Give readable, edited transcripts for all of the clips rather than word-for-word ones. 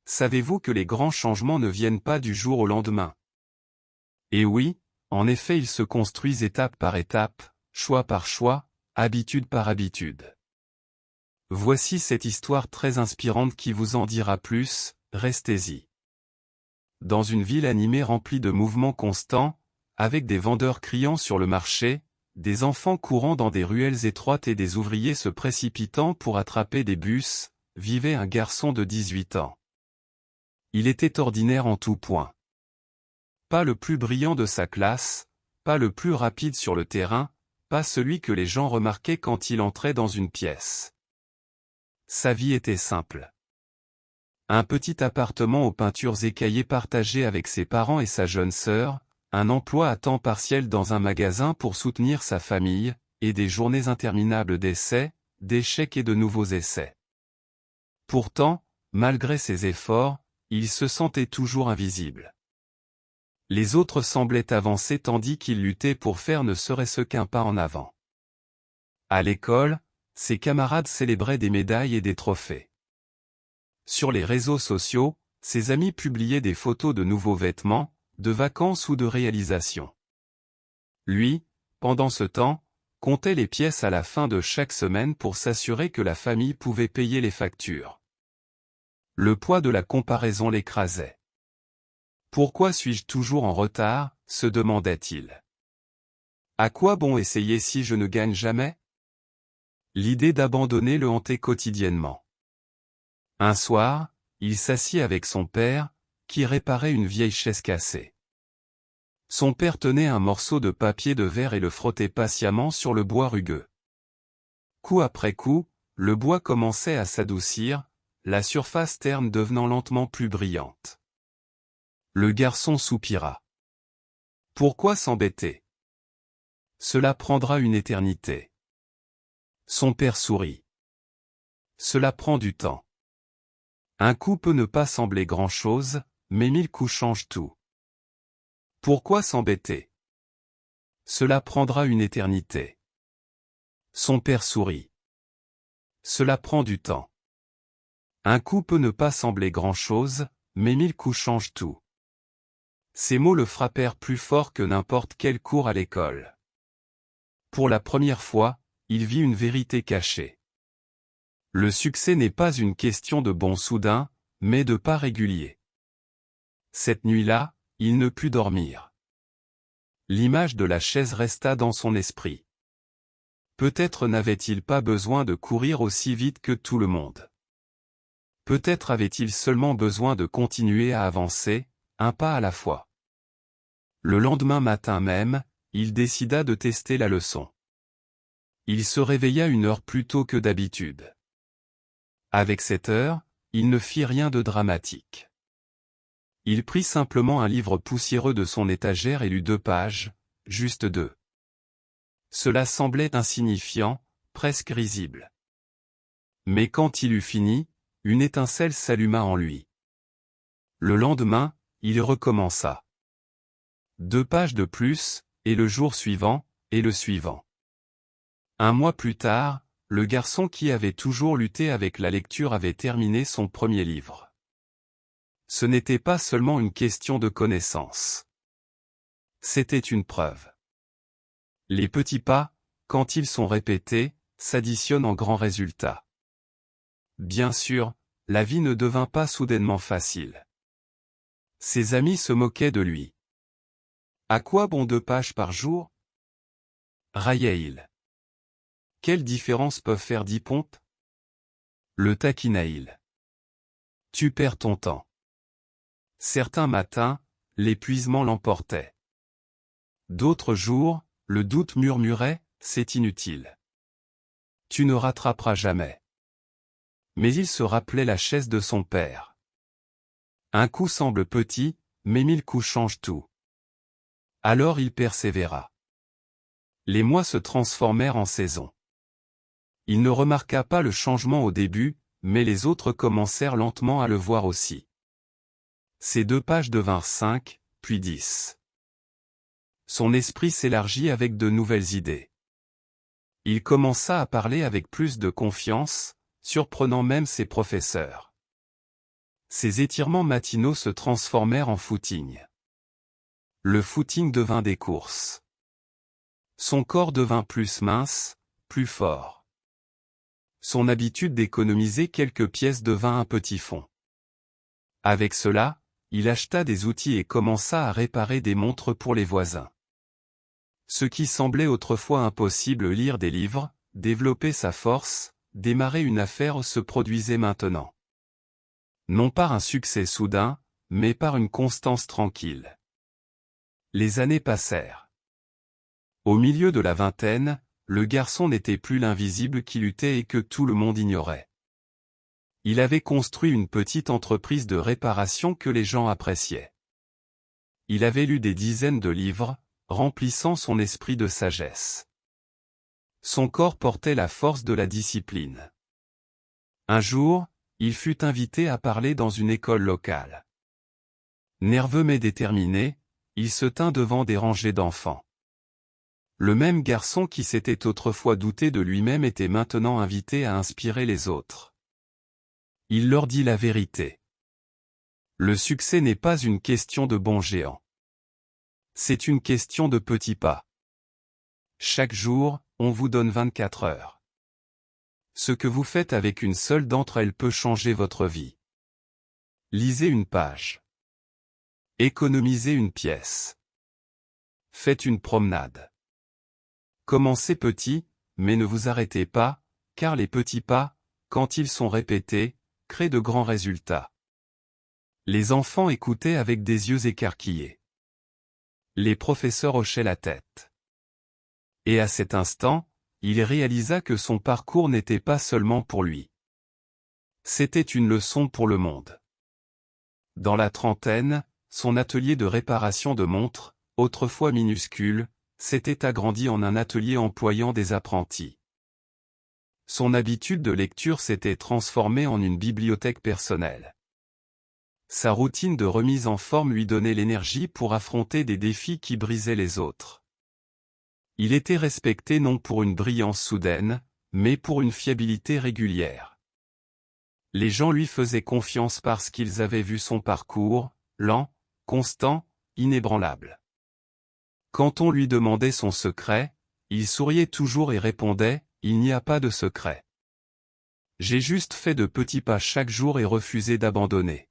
savez-vous que les grands changements ne viennent pas du jour au lendemain? Et oui, en effet ils se construisent étape par étape, choix par choix, habitude par habitude. Voici cette histoire très inspirante qui vous en dira plus, restez-y. Dans une ville animée remplie de mouvements constants, avec des vendeurs criant sur le marché, des enfants courant dans des ruelles étroites et des ouvriers se précipitant pour attraper des bus, vivait un garçon de 18 ans. Il était ordinaire en tout point. Pas le plus brillant de sa classe, pas le plus rapide sur le terrain, pas celui que les gens remarquaient quand il entrait dans une pièce. Sa vie était simple. Un petit appartement aux peintures écaillées partagé avec ses parents et sa jeune sœur, un emploi à temps partiel dans un magasin pour soutenir sa famille, et des journées interminables d'essais, d'échecs et de nouveaux essais. Pourtant, malgré ses efforts, il se sentait toujours invisible. Les autres semblaient avancer tandis qu'il luttait pour faire ne serait-ce qu'un pas en avant. À l'école, ses camarades célébraient des médailles et des trophées. Sur les réseaux sociaux, ses amis publiaient des photos de nouveaux vêtements, de vacances ou de réalisations. Lui, pendant ce temps, comptait les pièces à la fin de chaque semaine pour s'assurer que la famille pouvait payer les factures. Le poids de la comparaison l'écrasait. « Pourquoi suis-je toujours en retard ?» se demandait-il. « À quoi bon essayer si je ne gagne jamais ?» L'idée d'abandonner le hantait quotidiennement. Un soir, il s'assit avec son père, qui réparait une vieille chaise cassée. Son père tenait un morceau de papier de verre et le frottait patiemment sur le bois rugueux. Coup après coup, le bois commençait à s'adoucir, la surface terne devenant lentement plus brillante. Le garçon soupira. Pourquoi s'embêter? Cela prendra une éternité. Son père sourit. Cela prend du temps. Un coup peut ne pas sembler grand-chose, mais 1000 coups changent tout. Pourquoi s'embêter? Cela prendra une éternité. Son père sourit. Cela prend du temps. Un coup peut ne pas sembler grand-chose, mais 1000 coups changent tout. Ces mots le frappèrent plus fort que n'importe quel cours à l'école. Pour la première fois, il vit une vérité cachée. Le succès n'est pas une question de bond soudain, mais de pas réguliers. Cette nuit-là, il ne put dormir. L'image de la chaise resta dans son esprit. Peut-être n'avait-il pas besoin de courir aussi vite que tout le monde. Peut-être avait-il seulement besoin de continuer à avancer, un pas à la fois. Le lendemain matin même, il décida de tester la leçon. Il se réveilla 1 heure plus tôt que d'habitude. Avec cette heure, il ne fit rien de dramatique. Il prit simplement un livre poussiéreux de son étagère et lut 2 pages, juste 2. Cela semblait insignifiant, presque risible. Mais quand il eut fini, une étincelle s'alluma en lui. Le lendemain, il recommença. 2 pages de plus, et le jour suivant, et le suivant. 1 mois plus tard, le garçon qui avait toujours lutté avec la lecture avait terminé son premier livre. Ce n'était pas seulement une question de connaissance. C'était une preuve. Les petits pas, quand ils sont répétés, s'additionnent en grands résultats. Bien sûr, la vie ne devint pas soudainement facile. Ses amis se moquaient de lui. À quoi bon 2 pages par jour? Raillait-il. Quelle différence peuvent faire 10 pompes? Le taquinait-il. Tu perds ton temps. Certains matins, l'épuisement l'emportait. D'autres jours, le doute murmurait, c'est inutile. Tu ne rattraperas jamais. Mais il se rappelait la chaise de son père. Un coup semble petit, mais 1000 coups changent tout. Alors il persévéra. Les mois se transformèrent en saisons. Il ne remarqua pas le changement au début, mais les autres commencèrent lentement à le voir aussi. Ces 2 pages devinrent 5, puis 10. Son esprit s'élargit avec de nouvelles idées. Il commença à parler avec plus de confiance, surprenant même ses professeurs. Ses étirements matinaux se transformèrent en footing. Le footing devint des courses. Son corps devint plus mince, plus fort. Son habitude d'économiser quelques pièces devint un petit fonds. Avec cela, il acheta des outils et commença à réparer des montres pour les voisins. Ce qui semblait autrefois impossible, lire des livres, développer sa force, démarrer une affaire, se produisait maintenant. Non par un succès soudain, mais par une constance tranquille. Les années passèrent. Au milieu de la vingtaine, le garçon n'était plus l'invisible qui luttait et que tout le monde ignorait. Il avait construit une petite entreprise de réparation que les gens appréciaient. Il avait lu des dizaines de livres, remplissant son esprit de sagesse. Son corps portait la force de la discipline. Un jour, il fut invité à parler dans une école locale. Nerveux mais déterminé, il se tint devant des rangées d'enfants. Le même garçon qui s'était autrefois douté de lui-même était maintenant invité à inspirer les autres. Il leur dit la vérité. Le succès n'est pas une question de bons géants. C'est une question de petits pas. Chaque jour, on vous donne 24 heures. Ce que vous faites avec une seule d'entre elles peut changer votre vie. Lisez une page. Économisez une pièce. Faites une promenade. Commencez petit, mais ne vous arrêtez pas, car les petits pas, quand ils sont répétés, créent de grands résultats. Les enfants écoutaient avec des yeux écarquillés. Les professeurs hochaient la tête. Et à cet instant, il réalisa que son parcours n'était pas seulement pour lui. C'était une leçon pour le monde. Dans la trentaine, son atelier de réparation de montres, autrefois minuscule, s'était agrandi en un atelier employant des apprentis. Son habitude de lecture s'était transformée en une bibliothèque personnelle. Sa routine de remise en forme lui donnait l'énergie pour affronter des défis qui brisaient les autres. Il était respecté non pour une brillance soudaine, mais pour une fiabilité régulière. Les gens lui faisaient confiance parce qu'ils avaient vu son parcours, lent, constant, inébranlable. Quand on lui demandait son secret, il souriait toujours et répondait « Il n'y a pas de secret. J'ai juste fait de petits pas chaque jour et refusé d'abandonner. »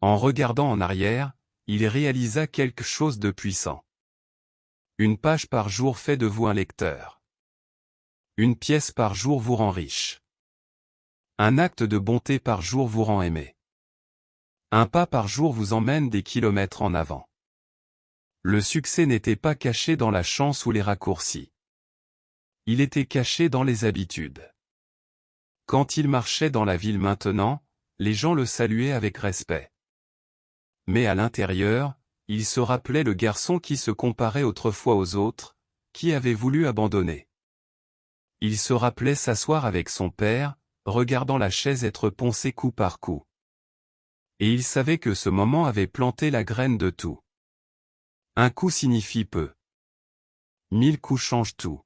En regardant en arrière, il réalisa quelque chose de puissant. Une page par jour fait de vous un lecteur. Une pièce par jour vous rend riche. Un acte de bonté par jour vous rend aimé. Un pas par jour vous emmène des kilomètres en avant. Le succès n'était pas caché dans la chance ou les raccourcis. Il était caché dans les habitudes. Quand il marchait dans la ville maintenant, les gens le saluaient avec respect. Mais à l'intérieur, il se rappelait le garçon qui se comparait autrefois aux autres, qui avait voulu abandonner. Il se rappelait s'asseoir avec son père, regardant la chaise être poncée coup par coup. Et il savait que ce moment avait planté la graine de tout. Un coup signifie peu. 1000 coups changent tout.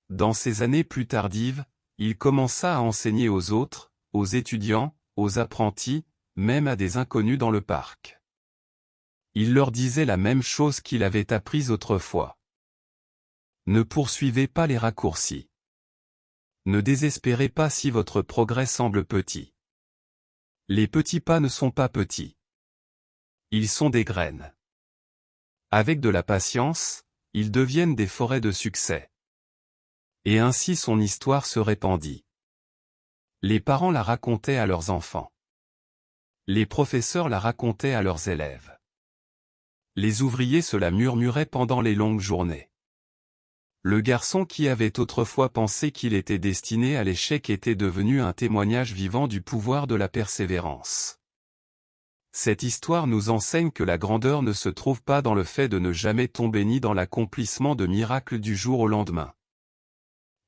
Dans ces années plus tardives, il commença à enseigner aux autres, aux étudiants, aux apprentis, même à des inconnus dans le parc. Il leur disait la même chose qu'il avait apprise autrefois. Ne poursuivez pas les raccourcis. Ne désespérez pas si votre progrès semble petit. Les petits pas ne sont pas petits. Ils sont des graines. Avec de la patience, ils deviennent des forêts de succès. Et ainsi son histoire se répandit. Les parents la racontaient à leurs enfants. Les professeurs la racontaient à leurs élèves. Les ouvriers se la murmuraient pendant les longues journées. Le garçon qui avait autrefois pensé qu'il était destiné à l'échec était devenu un témoignage vivant du pouvoir de la persévérance. Cette histoire nous enseigne que la grandeur ne se trouve pas dans le fait de ne jamais tomber ni dans l'accomplissement de miracles du jour au lendemain.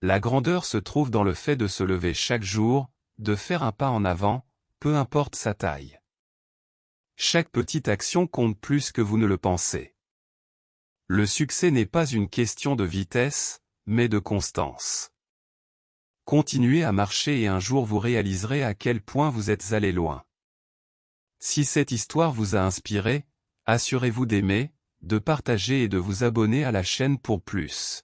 La grandeur se trouve dans le fait de se lever chaque jour, de faire un pas en avant, peu importe sa taille. Chaque petite action compte plus que vous ne le pensez. Le succès n'est pas une question de vitesse, mais de constance. Continuez à marcher et un jour vous réaliserez à quel point vous êtes allé loin. Si cette histoire vous a inspiré, assurez-vous d'aimer, de partager et de vous abonner à la chaîne pour plus.